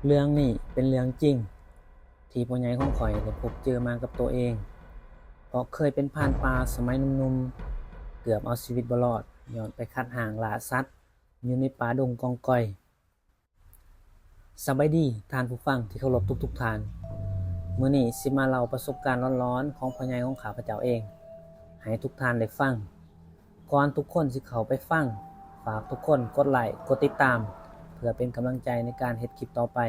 เรื่องนี้เป็นเรื่องจริงที่พ่อใหญ่ของข้อยได้พบเจอมากับตัวเองเพราะเคยเป็นพรานป่าสมัยหนุ่มๆเกือบเอาชีวิตบ่รอดย้อนไปคัดหางล่าสัตว์อยู่ในป่าดงกองกอยสบายดีท่านผู้ฟังที่เคารพทุกๆท่านมื้อนี้สิมาเล่าประสบการณ์ร้อนๆของพ่อใหญ่ของข้าพเจ้าเองให้ทุกท่านได้ฟังก่อนทุกคนสิเข้าไปฟังฝากทุกคนกดไลค์กดติดตามเพื่อเป็นกำลังใจในการเฮ็ดคลิปต่อไป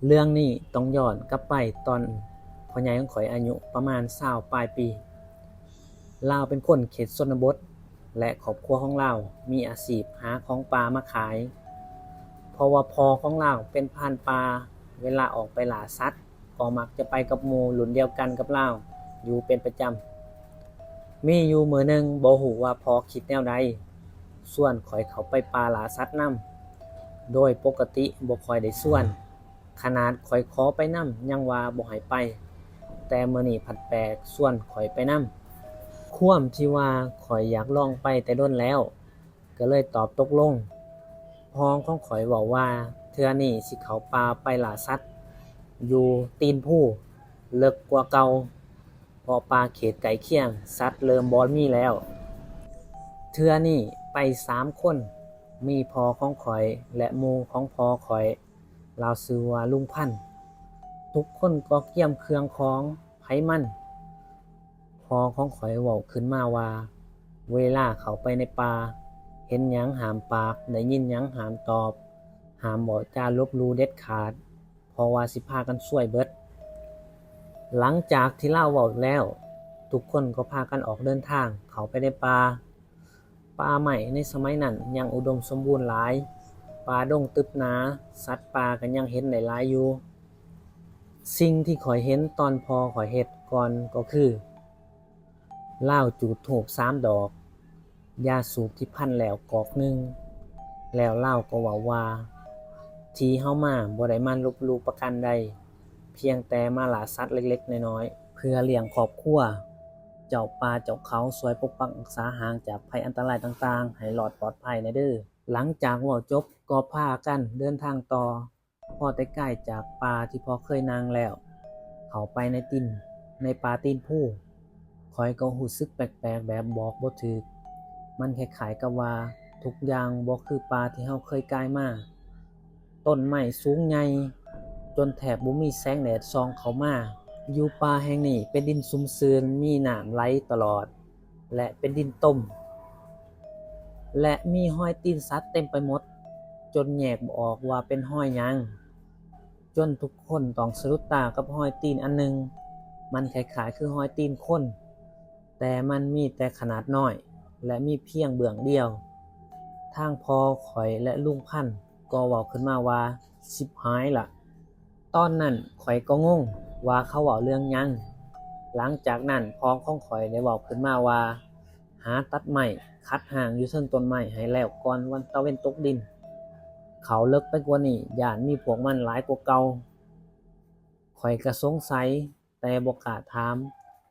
เรื่องนี้ต้องย้อนกลับไปตอนพ่อใหญ่ของข้อยอายุประมาณ20ปลายปีเลาเป็นคนเขตชนบทและครอบครัวของเลามีอาชีพหาของป่ามาขายเพราะว่าพ่อของเลาเป็นพรานป่าเวลาออกไปล่าสัตว์ก็มักจะไปกับหมู่รุ่นเดียวกันกับเลาอยู่เป็นประจำมีอยู่มื้อหนึ่งบ่ฮู้ว่าพ่อคิดแนวใดชวนข้อยเข้าไปป่าล่าสัตว์นำโดยปกติบ่ค่อยได้ชวนขนาดข้อยขอไปนำยังว่าบ่ให้ไปแต่มื้อนี้ผัดแปลกชวนข้อยไปนำความที่ว่าข้อยอยากลองไปแต่โดนแล้วก็เลยตอบตกลงพ้องของข้อยเว้าว่าเทื่อนี้สิเข้าป่าไปล่าสัตว์อยู่ตีนผู้เลิกกว่าเก่าเพราะป่าเขตใกล้เคียงสัตว์เริ่มบ่มีแล้วเทื่อนี้ไป3คนมีพ่อของข้อยและหมู่ของพ่อข้อยเลาชื่อว่าลุงพันธุ์ทุกคนก็เกี่ยมเครื่องของไผมันพ่อของข้อยเว้าขึ้นมาว่าเวลาเข้าไปในป่าเห็นหยังห้ามปากได้ยินหยังห้ามตอบห้ามเว้าจาลบหลู่เด็ดขาดเพราะว่าสิพากันซวยเบิดหลังจากที่เลาเว้าแล้วทุกคนก็พากันออกเดินทางเข้าไปในป่าไม้ในสมัยนั้นยังอุดมสมบูรณ์หลายป่าดงตึบหนาสัตว์ป่าก็ยังเห็นได้หลายอยู่สิ่งที่ข้อยเห็นตอนพ่อข้อยเฮ็ดก่อนก็คือเลาจุดธูป3ดอกยาสูบที่พันแล้วกอกหนึ่งแล้วเลาก็เว้าว่าที่เฮามาบ่ได้มาลบหลู่ประการใดเพียงแต่มาล่าสัตว์เล็กๆน้อยๆเพื่อเลี้ยงครอบครัวเจ้าป่าเจ้าเขาช่วยปกปักรักษาห่างจากภัยอันตรายต่างๆให้รอดปลอดภัยแหน่เด้อหลังจากเว้าจบก็พากันเดินทางต่อพอได้ใกล้จากป่าที่พอเคยนั่งแล้วเข้าไปในป่าตีนผู้ข้อยก็รู้สึกแปลกๆแบบบอกบ่ถูกมันคล้ายๆกับว่าทุกอย่างบ่คือป่าที่เฮาเคยกายมาต้นไม้สูงใหญ่จนแทบบ่มีแสงแดดส่องเข้ามาอยู่ป่าแห่งนี้เป็นดินซุ่มซื่นมีน้ำไหลตลอดและเป็นดินต้มและมีรอยตีนสัตว์เต็มไปหมดจนแยกบ่ออกว่าเป็นรอยหยังจนทุกคนต้องสะดุดตากับรอยตีนอันหนึ่งมันคล้ายๆคือรอยตีนคนแต่มันมีแต่ขนาดน้อยและมีเพียงเบื้องเดียวทางพ่อข้อยและลุงพันธุ์ก็เว้าขึ้นมาว่าชิบหายล่ะตอนนั้นข้อยก็งงว่าเขาเว้าเรื่องหยังหลังจากนั้นพ้องของข้อยได้เว้าขึ้นมาว่าหาตัดไม้คัดหางอยู่เทิงต้นไม้ให้แล้วก่อนวันตะเวนตกดินเขาเลิกไปกว่านี้ย้านมีพวกมันหลายกว่าเก่าข้อยก็สงสัยแต่บ่กล้าถาม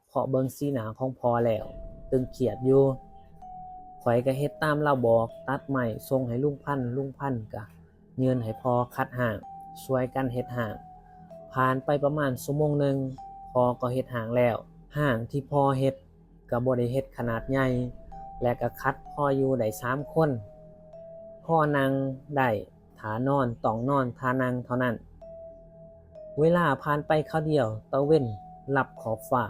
เพราะเบิ่งสีหน้าของพ่อแล้วตึงเครียดอยู่ข้อยก็เฮ็ดตามเลาบอกตัดไม้ส่งให้ลุงพันธุ์ก็ยื่นให้พ่อคัดหางช่วยกันเฮ็ดหางผ่านไปประมาณชั่วโมงหนึ่งพ่อก็เฮ็ดหางแล้วหางที่พ่อเฮ็ดก็บ่ได้เฮ็ดขนาดใหญ่และก็คัดพออยู่ได้3คนพ่อนั่งได้ท่านอนต้องนอนท่านั่งเท่านั้นเวลาผ่านไปคราวเดียวตะเว้นลับขอบฟ้า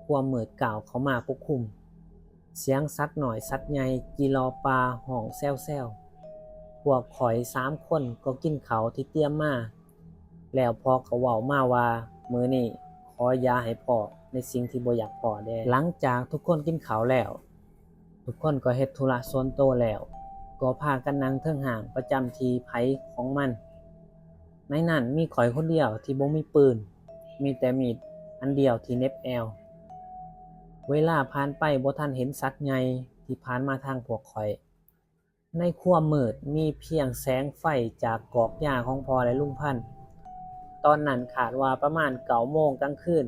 ความมืดก่าวเข้ามาปกคลุมเสียงสัตว์น้อยสัตว์ใหญ่จิรอป่าห้องแซวๆพวกข้อย3คนก็กินข้าวที่เตรียมมาแล้วพ่อก็เว้ามาว่ามื้อนี้ขออย่าให้พ้อในสิ่งที่บ่อยากพ้อแน่หลังจากทุกคนกินข้าวแล้วทุกคนก็เฮ็ดธุระส่วนตัวแล้วก็พากันนั่งเทิงห้างประจำที่ไผของมันในนั้นมีข้อยคนเดียวที่บ่มีปืนมีแต่มีดอันเดียวที่เหน็บแอวเวลาผ่านไปบ่ทันเห็นสัตว์ใหญ่ที่ผ่านมาทางพวกข้อยในความมืดมีเพียงแสงไฟจากกอกหญ้าของพ่อและลุงพันธุ์ตอนนั้นคาดว่าประมาณ9 โมงกลางคืน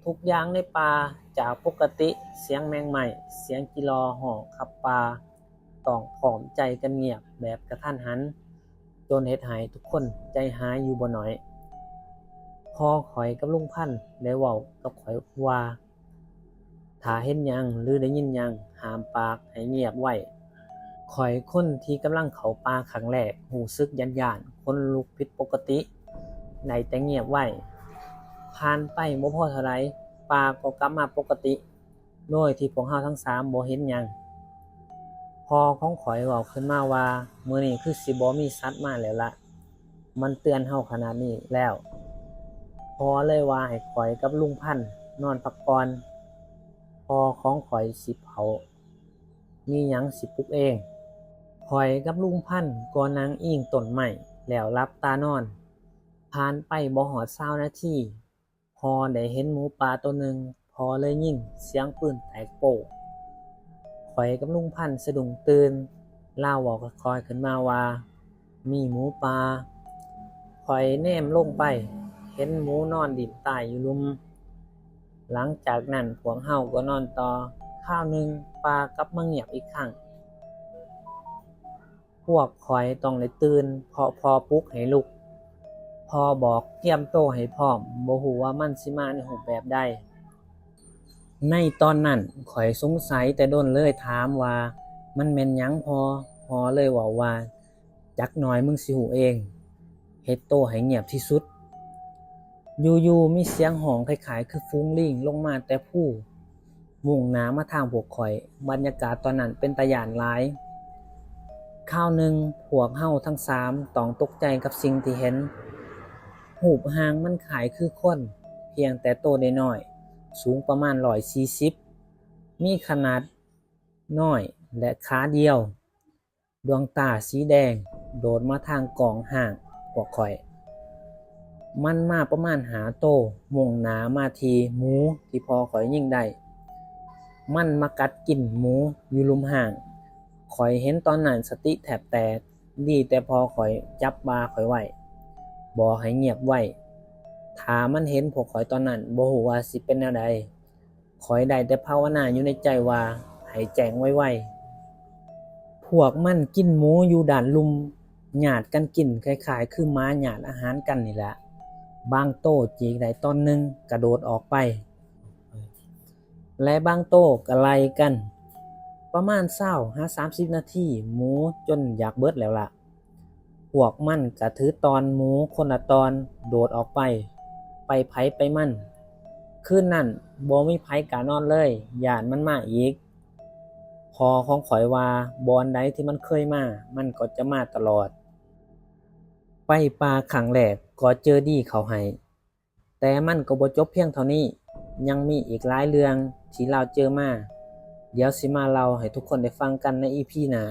ทุกอย่างในป่าจากปกติเสียงแมงไม้เสียงจิรอฮ้องขับป่าต้องพร้อมใจกันเงียบแบบกระทันหัน จนเฮ็ดให้ทุกคนใจหายอยู่บ่น้อยพอข่อยกับลุงพันธุ์ได้เว้ากับข่อยว่าถ้าเห็นหยังหรือได้ยินหยังห้ามปากให้เงียบไว้ข้อยคนที่กำลังเข้าป่าครั้งแรกรู้สึกย้านๆขนลุกผิดปกติได้แต่เงียบไว้ผ่านไปบ่พอเท่าใดป่าก็กลับมาปกติโดยที่พวกเราทั้ง3บ่เห็นหยังพ่อของข้อยเว้าขึ้นมาว่ามื้อนี้คือสิบ่มีสัตว์มาแล้วล่ะมันเตือนเราขนาดนี้แล้วพ่อเลยว่าให้ข้อยกับลุงพันธุ์นอนพักก่อนพ่อของข้อยสิเผามีหยังสิปลุกเองข้อยกับลุงพันธุ์ก็นั่งอิงต้นไม้แล้วหลับตานอนผ่านไปบ่ฮอด20นาทีพอได้เห็นหมูป่าตัวหนึ่งพอเลยยิงเสียงปืนแตกโป่งข้อยกับลุงพันธุ์สะดุ้งตื่นเล่าบอกกับข้อยขึ้นมาว่ามีหมูป่าข้อยแนมลงไปเห็นหมูนอนดิ่นตายอยู่ลุมหลังจากนั้นพวกเฮาก็นอนต่อข้าวหนึ่งป่ากลับมาเงียบอีกครั้งพวกข้อยต้องได้ตื่นเพราะพอปลุกให้ลุกพอบอกเตรียมโตวให้พร้อมบ่ฮู้ว่ามันสิมาในรูปแบบใดในตอนนั้นข้อยสงสัยแต่โดนเลยถามว่ามันแม่นหยังพอเลยเว้าว่าจักหน่อยมึงสิรู้เองเฮ็ดโตวให้เงียบที่สุดอยู่ๆมีเสียงห้องคล้ายๆคือฝูงลิงลงมาแต่ผู้มุ่งหน้ามาทางพวกข้อยบรรยากาศตอนนั้นเป็นตาย้านหลายคราวหนึ่งพวกเฮาทั้ง3ต้องตกใจกับสิ่งที่เห็นรูปร่างมันคล้ายคือคนเพียงแต่โตน้อยๆสูงประมาณ140มีขนาดน้อยและขาเดียวดวงตาสีแดงโดดมาทางกองห่างพวกข้อยมันมาประมาณ5โตมุ่งหน้ามาที่หมูที่พอข้อยยิงได้มันมากัดกินหมูอยู่ลุมห่างข้อยเห็นตอนนั้นสติแทบแตกดีแต่พอข้อยจับบ่าข้อยไว้บ่ให้เงียบไว้ถ้ามันเห็นพวกข้อยตอนนั้นบ่ฮู้ว่าสิเป็นแนวใดข้อยได้แต่ภาวนาอยู่ในใจว่าให้แจ้งไวๆพวกมันกินหมูอยู่ด้านลุมญาติกันกินคล้ายๆคือหมาญาติอาหารกันนี่แหละบางโตจีกได้ตอนหนึ่งกระโดดออกไปและบางโตก็ไล่กันประมาณ20-30นาทีหมูจนอยากเบิดแล้วล่ะพวกมันก็ถือตอนหมูคนละตอนโดดออกไปไผไปมันคืนนั้นบ่มีไผกล้านอนเลยย้านมันมาอีกพอของข้อยว่าบอนใดที่มันเคยมามันก็จะมาตลอดไปป่าครั้งแรกก็เจอดีเขาให้แต่มันก็บ่จบเพียงเท่านี้ยังมีอีกหลายเรื่องที่เราเจอมาเดี๋ยวสิมาเล่าให้ทุกคนได้ฟังกันใน EP หน้า